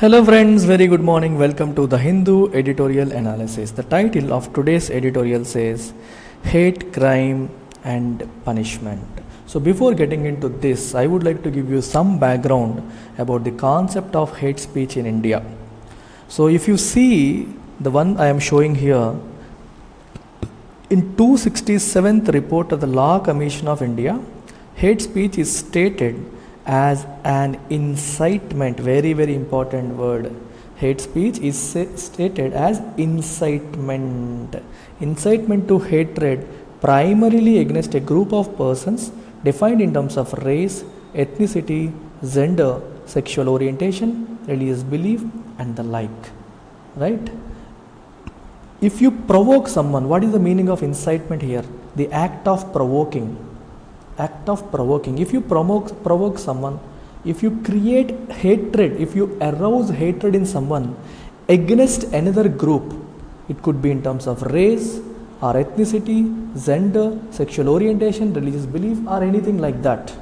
Hello friends, very good morning. Welcome to the Hindu editorial analysis. The title of today's editorial says Hate, Crime and Punishment. So before getting into this, I would like to give you some background about the concept of hate speech in India. So if you see the one I am showing here, in 267th report of the Law Commission of India, hate speech is stated as an incitement. Very important word. Hate speech is stated as incitement to hatred, primarily against a group of persons defined in terms of race, ethnicity, gender, sexual orientation, religious belief and the like. Right? If you provoke someone, what is the meaning of incitement here? The act of provoking. If you provoke someone, if you create hatred, if you arouse hatred in someone against another group, it could be in terms of race or ethnicity, gender, sexual orientation, religious belief or anything like that,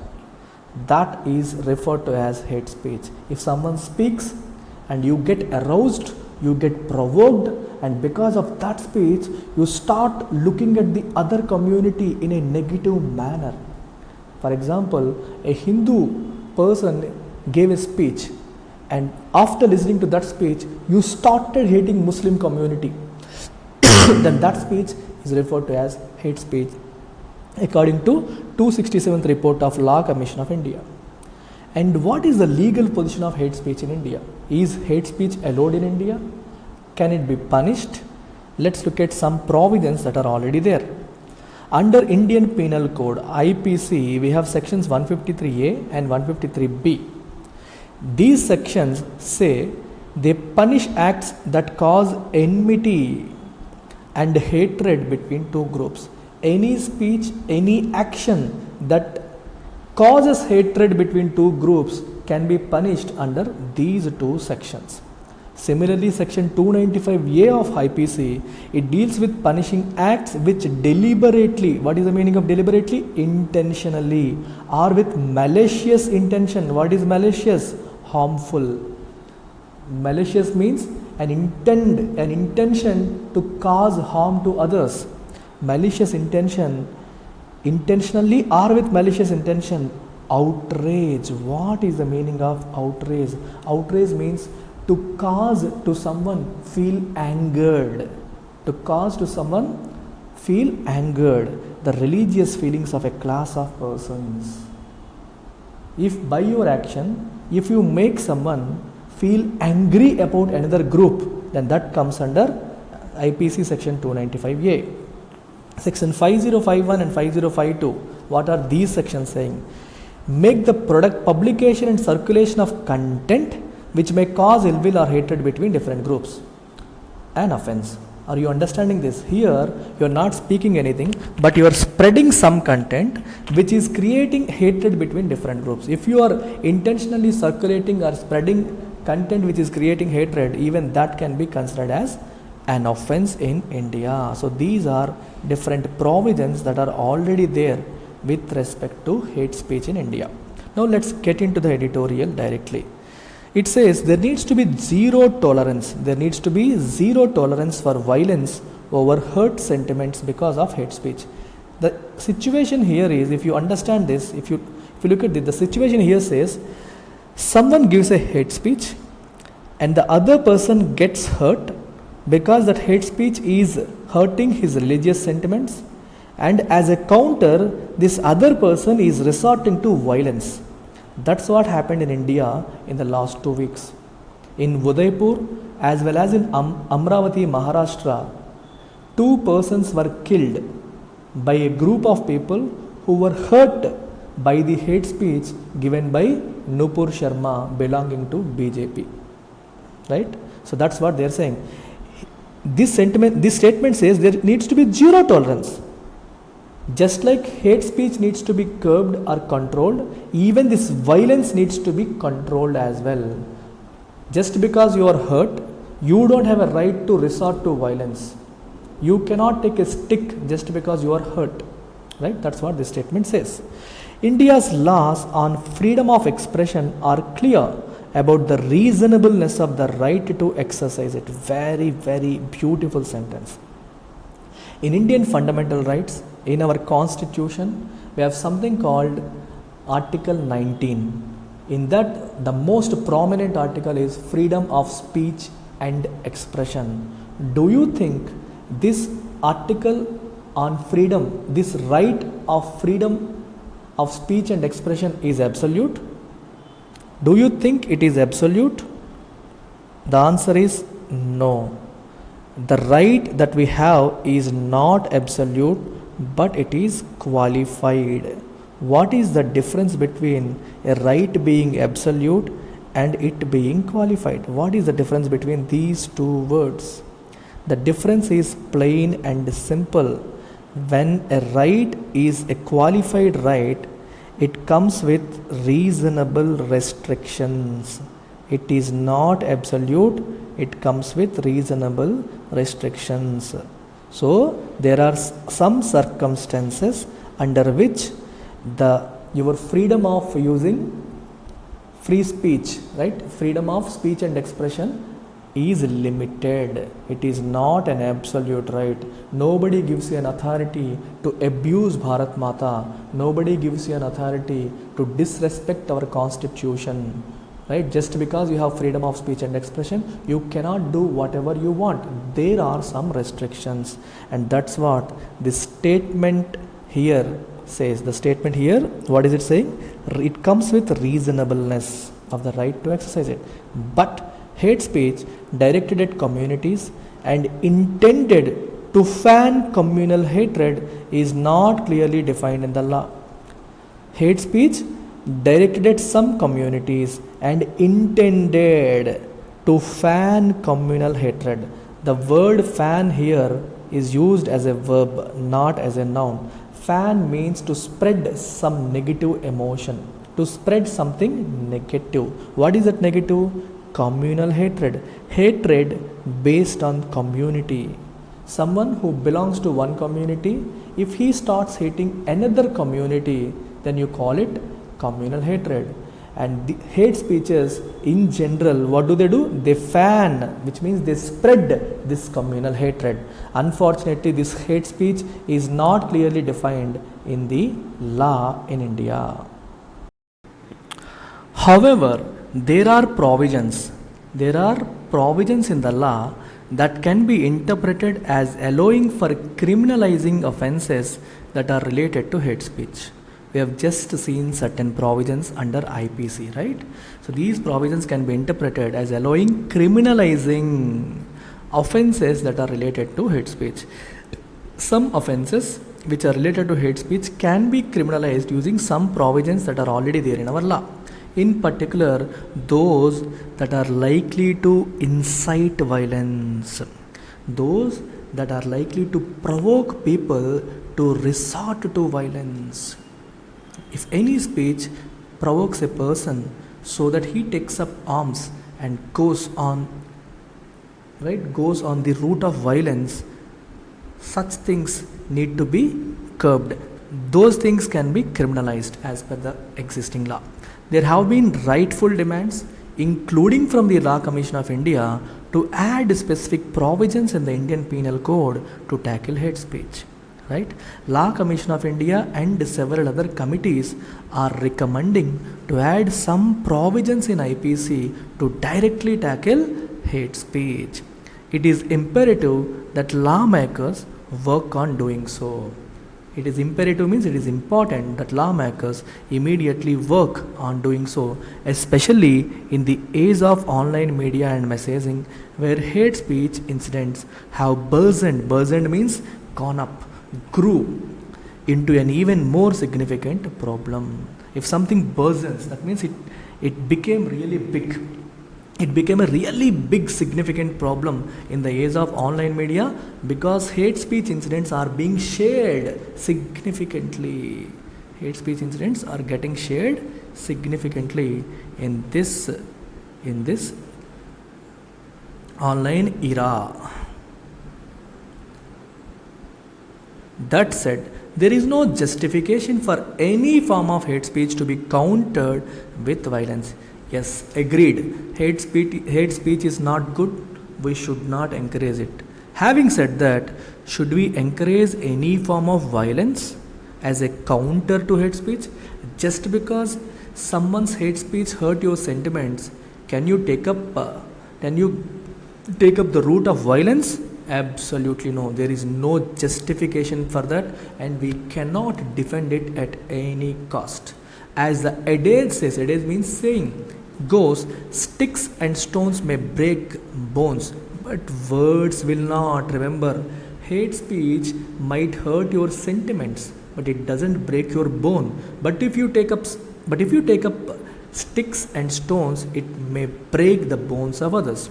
that is referred to as hate speech. If someone speaks and you get aroused, you get provoked, and because of that speech you start looking at the other community in a negative manner. For example, a Hindu person gave a speech, and after listening to that speech you started hating Muslim community. Then that speech is referred to as hate speech according to 267th report of Law Commission of India. And what is the legal position of hate speech in India? Is hate speech allowed in India? Can it be punished? Let's look at some provisions that are already there. Under Indian Penal Code IPC, we have sections 153A and 153B. These sections say they punish acts that cause enmity and hatred between two groups. Any speech, any action that causes hatred between two groups can be punished under these two sections. Similarly, section 295A of IPC, it deals with punishing acts which deliberately, what is the meaning of deliberately? Intentionally or with malicious intention. What is malicious? Harmful. Malicious means an intention to cause harm to others. Malicious intention, intentionally or with malicious intention. Outrage. What is the meaning of outrage? Outrage means to cause to someone feel angered. To cause to someone feel angered. The religious feelings of a class of persons. If by your action, if you make someone feel angry about another group, then that comes under IPC section 295A. Section 5051 and 5052. What are these sections saying? Make the product publication and circulation of content which may cause ill will or hatred between different groups an offense. Are you understanding this? Here you are not speaking anything, but you are spreading some content which is creating hatred between different groups. If you are intentionally circulating or spreading content which is creating hatred, even that can be considered as an offense in India. So these are different provisions that are already there with respect to hate speech in India. Now let's get into the editorial directly. It says there needs to be zero tolerance. There needs to be zero tolerance for violence over hurt sentiments because of hate speech. The situation here is, if you understand this, if you look at this, the situation here says someone gives a hate speech and the other person gets hurt because that hate speech is hurting his religious sentiments, and as a counter this other person is resorting to violence. That's what happened in India in the last 2 weeks. In Udaipur as well as in Amravati, Maharashtra, 2 persons were killed by a group of people who were hurt by the hate speech given by Nupur Sharma belonging to BJP. Right? So that's what they are saying. This statement says there needs to be zero tolerance. Just like hate speech needs to be curbed or controlled, even this violence needs to be controlled as well. Just because you are hurt, you don't have a right to resort to violence. You cannot take a stick just because you are hurt. Right? That's what this statement says. India's laws on freedom of expression are clear about the reasonableness of the right to exercise it. Very, very beautiful sentence. In Indian fundamental rights, in our constitution, we have something called Article 19. In that, the most prominent article is freedom of speech and expression. Do you think this article on freedom, this right of freedom of speech and expression is absolute? Do you think it is absolute? The answer is no. The right that we have is not absolute, but it is qualified. What is the difference between a right being absolute and it being qualified? What is the difference between these two words? The difference is plain and simple. When a right is a qualified right, it comes with reasonable restrictions. It is not absolute, it comes with reasonable restrictions. So there are some circumstances under which your freedom of using free speech, right? Freedom of speech and expression is limited. It is not an absolute right. Nobody gives you an authority to abuse Bharat Mata. Nobody gives you an authority to disrespect our constitution, right? Just because you have freedom of speech and expression, you cannot do whatever you want. There are some restrictions, and that's what this statement here says. The statement here, what is it saying? It comes with reasonableness of the right to exercise it. But hate speech directed at communities and intended to fan communal hatred is not clearly defined in the law. Hate speech directed at some communities and intended to fan communal hatred. The word fan here is used as a verb, not as a noun. Fan means to spread some negative emotion, to spread something negative. What is that negative? Communal hatred. Hatred based on community. Someone who belongs to one community, if he starts hating another community, then you call it communal hatred. And the hate speeches in general, what do? They fan, which means they spread this communal hatred. Unfortunately, this hate speech is not clearly defined in the law in India. However, there are provisions in the law that can be interpreted as allowing for criminalizing offenses that are related to hate speech. We have just seen certain provisions under IPC, right? So these provisions can be interpreted as allowing criminalizing offenses that are related to hate speech. Some offenses which are related to hate speech can be criminalized using some provisions that are already there in our law. In particular, those that are likely to incite violence, those that are likely to provoke people to resort to violence. If any speech provokes a person so that he takes up arms and goes on the route of violence, such things need to be curbed. Those things can be criminalized as per the existing law. There have been rightful demands, including from the Law Commission of India, to add specific provisions in the Indian Penal Code to tackle hate speech. Right? Law Commission of India and several other committees are recommending to add some provisions in IPC to directly tackle hate speech. It is imperative that lawmakers work on doing so. It is imperative means it is important that lawmakers immediately work on doing so, especially in the age of online media and messaging, where hate speech incidents have burgeoned means gone up, grew into an even more significant problem. If something burgeons, that means it became really big. It became a really big significant problem in the age of online media because hate speech incidents are being shared significantly. Hate speech incidents are getting shared significantly in this online era. That said, there is no justification for any form of hate speech to be countered with violence. Yes, agreed. Hate speech is not good. We should not encourage it. Having said that, should we encourage any form of violence as a counter to hate speech? Just because someone's hate speech hurt your sentiments, can you take up? Can you take up the route of violence? Absolutely no. There is no justification for that, and we cannot defend it at any cost. As the adage says, adage means saying, goes, sticks and stones may break bones, but words will not. Remember, hate speech might hurt your sentiments, but it doesn't break your bone. But if you take up sticks and stones, it may break the bones of others.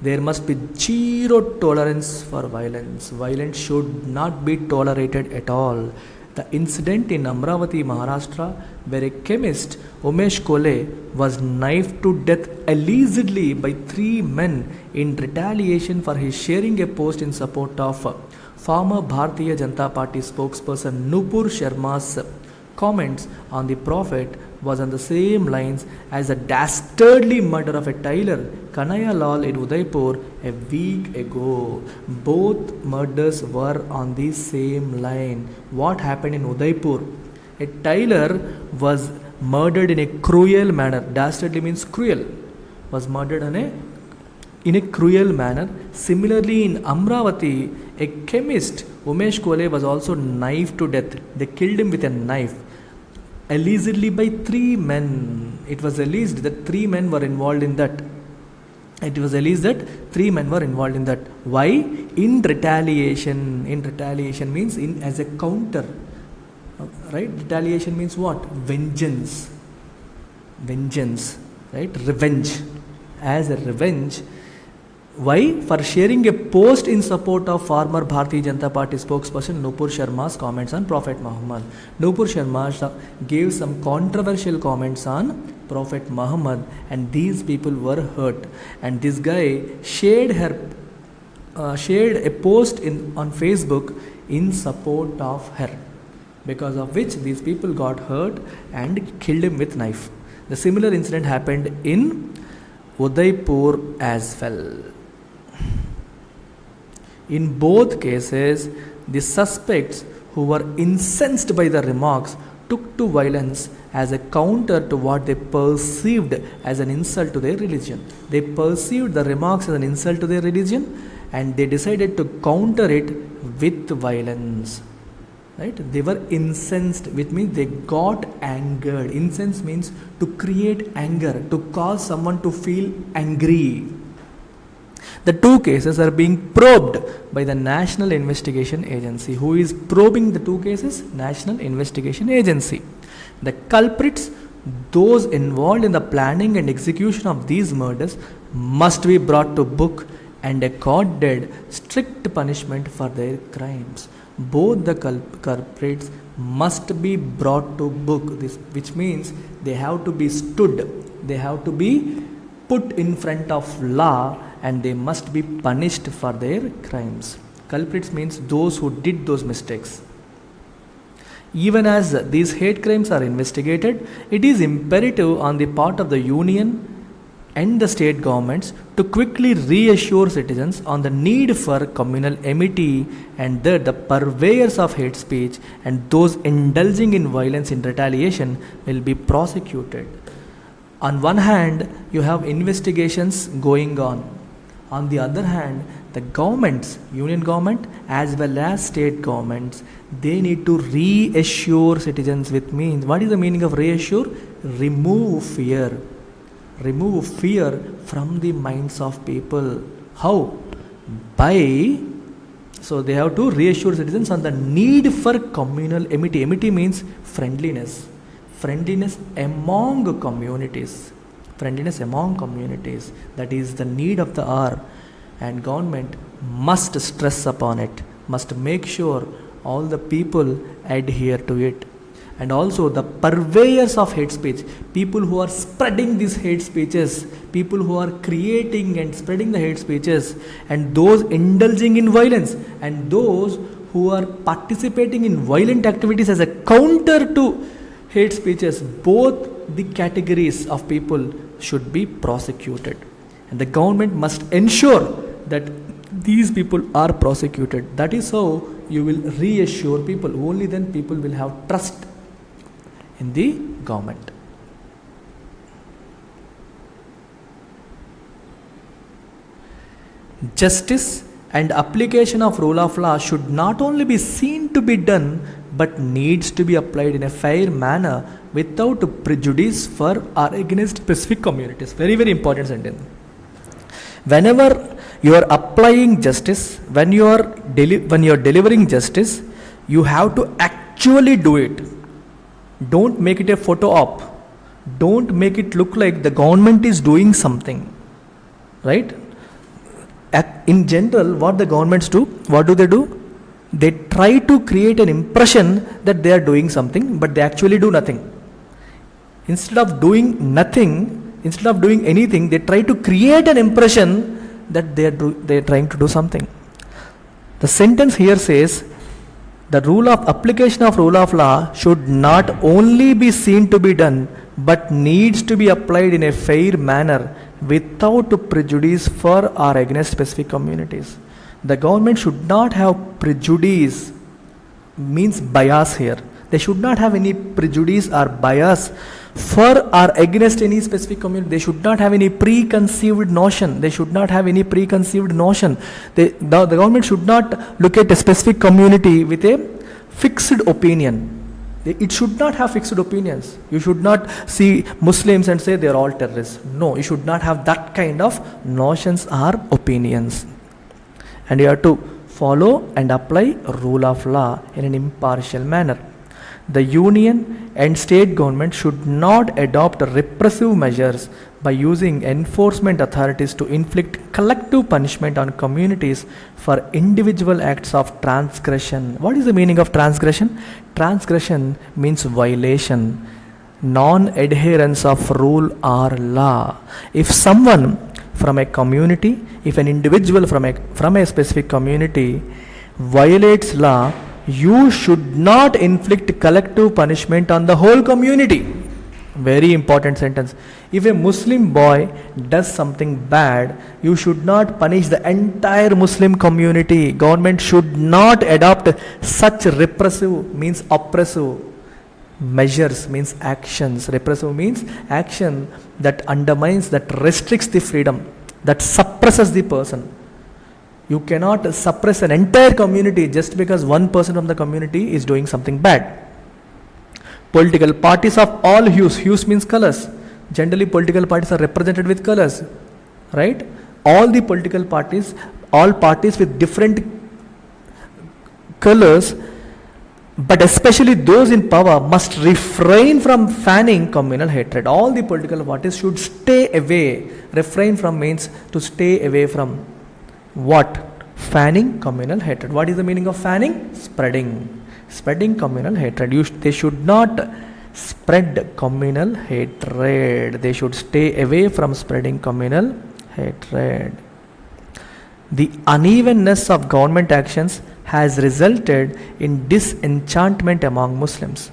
There must be zero tolerance for violence. Violence should not be tolerated at all. The incident in Amravati, Maharashtra, where a chemist, Umesh Kole, was knifed to death allegedly by three men in retaliation for his sharing a post in support of former Bharatiya Janata Party spokesperson Nupur Sharma's comments on the prophet was on the same lines as the dastardly murder of a tailor, Kanaya Lal in Udaipur, a week ago. Both murders were on the same line. What happened in Udaipur? A tailor was murdered in a cruel manner. Dastardly means cruel. Was murdered in a cruel manner. Similarly, in Amravati, a chemist, Umesh Kole, was also knifed to death. They killed him with a knife, allegedly by three men. It was alleged that three men were involved in that. It was alleged that three men were involved in that. Why? In retaliation. In retaliation means in as a counter. Right? Retaliation means what? Vengeance. Vengeance. Right? Revenge. As a revenge. Why? For sharing a post in support of former Bharatiya Janata Party spokesperson Nupur Sharma's comments on Prophet Muhammad. Nupur Sharma gave some controversial comments on Prophet Muhammad, and these people were hurt. And this guy shared a post on Facebook in support of her, because of which these people got hurt and killed him with knife. The similar incident happened in Udaipur as well. In both cases, the suspects who were incensed by the remarks took to violence as a counter to what they perceived as an insult to their religion. They perceived the remarks as an insult to their religion, and they decided to counter it with violence. Right? They were incensed, which means they got angered. Incense means to create anger, to cause someone to feel angry. The two cases are being probed by the National Investigation Agency. Who is probing the two cases? National Investigation Agency. The culprits, those involved in the planning and execution of these murders, must be brought to book and accorded strict punishment for their crimes. Both the culprits must be brought to book, which means they have to be stood, they have to be put in front of law, and they must be punished for their crimes. Culprits means those who did those mistakes. Even as these hate crimes are investigated, it is imperative on the part of the union and the state governments to quickly reassure citizens on the need for communal amity, and that the purveyors of hate speech and those indulging in violence in retaliation will be prosecuted. On one hand, you have investigations going on. On the other hand, the governments, union government as well as state governments, they need to reassure citizens, with means. What is the meaning of reassure? Remove fear. Remove fear from the minds of people. How? So they have to reassure citizens on the need for communal amity. Amity means friendliness. Friendliness among communities. Friendliness among communities. That is the need of the hour. And government must stress upon it. Must make sure all the people adhere to it. And also the purveyors of hate speech, people who are spreading these hate speeches, people who are creating and spreading the hate speeches, and those indulging in violence, and those who are participating in violent activities as a counter to hate speeches, both the categories of people should be prosecuted. And the government must ensure that these people are prosecuted. That is how you will reassure people. Only then people will have trust in the government. Justice and application of rule of law should not only be seen to be done, but needs to be applied in a fair manner without prejudice for or against specific communities. Very, very important sentence. Whenever you are applying justice, when you are delivering justice, you have to actually do it. Don't make it a photo op. Don't make it look like the government is doing something, right? In general, what the governments do, what do? They try to create an impression that they are doing something, but they actually do nothing. Instead of doing anything, they try to create an impression that they are trying to do something. The sentence here says, the application of rule of law should not only be seen to be done, but needs to be applied in a fair manner without prejudice for or against specific communities. The government should not have prejudice, means bias here. They should not have any prejudice or bias for or against any specific community. They should not have any preconceived notion. The government should not look at a specific community with a fixed opinion. It should not have fixed opinions. You should not see Muslims and say they are all terrorists. No, you should not have that kind of notions or opinions. And you have to follow and apply rule of law in an impartial manner. The union and state government should not adopt repressive measures by using enforcement authorities to inflict collective punishment on communities for individual acts of transgression. What is the meaning of transgression? Transgression means violation, non-adherence of rule or law. If someone from a community, if an individual from a specific community violates law, you should not inflict collective punishment on the whole community. Very important sentence. If a Muslim boy does something bad, you should not punish the entire Muslim community. Government should not adopt such repressive, means oppressive measures, means actions. Repressive means action that undermines, that restricts the freedom, that suppresses the person. You cannot suppress an entire community just because one person from the community is doing something bad. Political parties of all hues means colors. Generally, political parties are represented with colors, right? All the political parties, all parties with different colors, but especially those in power, must refrain from fanning communal hatred. All the political parties should stay away. Refrain from means to stay away from what? Fanning communal hatred. What is the meaning of fanning? Spreading communal hatred. They should not spread communal hatred. They should stay away from spreading communal hatred. The unevenness of government actions has resulted in disenchantment among Muslims.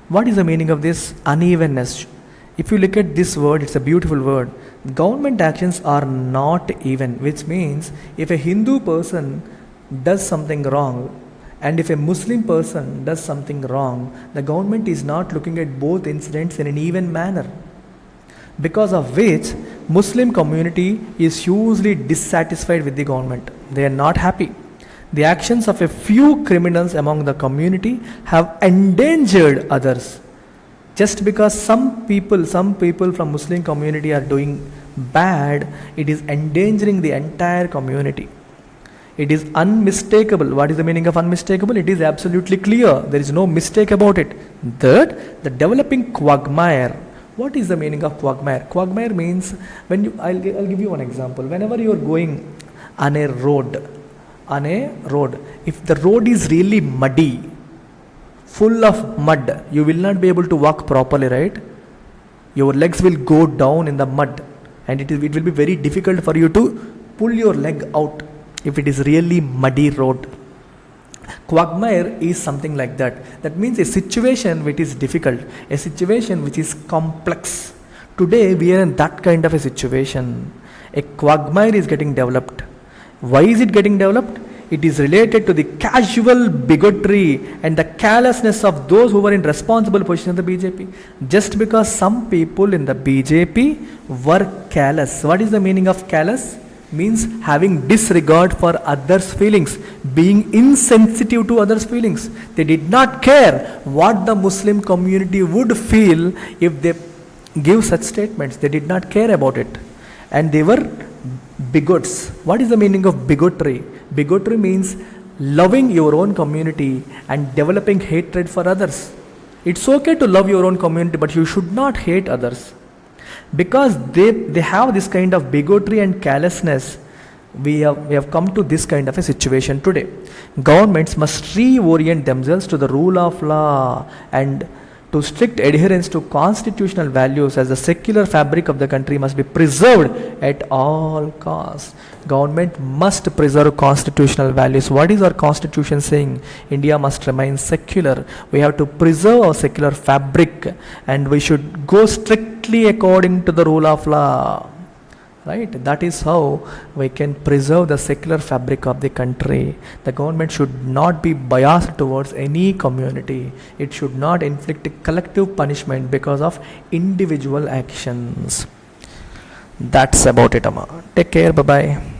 What is the meaning of this unevenness? If you look at this word, it's a beautiful word. Government actions are not even, which means if a Hindu person does something wrong and if a Muslim person does something wrong, the government is not looking at both incidents in an even manner. Because of which, Muslim community is hugely dissatisfied with the government. They are not happy. The actions of a few criminals among the community have endangered others. Just because some people from Muslim community are doing bad, it is endangering the entire community. It is unmistakable. What is the meaning of unmistakable? It is absolutely clear. There is no mistake about it. Third, the developing quagmire. What is the meaning of quagmire? Quagmire means I'll give you one example. Whenever you are going on a road, if the road is really muddy, full of mud, you will not be able to walk properly, right? Your legs will go down in the mud and it will be very difficult for you to pull your leg out if it is really muddy road. Quagmire is something like that. That means a situation which is difficult, a situation which is complex. Today we are in that kind of a situation. A quagmire is getting developed. Why is it getting developed? It is related to the casual bigotry and the carelessness of those who were in responsible position in the BJP. Just because some people in the BJP were callous. What is the meaning of callous? Means having disregard for others' feelings, being insensitive to others' feelings. They did not care what the Muslim community would feel if they give such statements. They did not care about it. And they were bigots. What is the meaning of bigotry? Bigotry means loving your own community and developing hatred for others. It's okay to love your own community, but you should not hate others. Because they have this kind of bigotry and callousness, we have come to this kind of a situation today. Governments must reorient themselves to the rule of law and to strict adherence to constitutional values, as the secular fabric of the country must be preserved at all costs. Government must preserve constitutional values. What is our constitution saying? India must remain secular. We have to preserve our secular fabric, and we should go strictly according to the rule of law. Right? That is how we can preserve the secular fabric of the country. The government should not be biased towards any community. It should not inflict a collective punishment because of individual actions. That's about it, Amma. Take care. Bye-bye.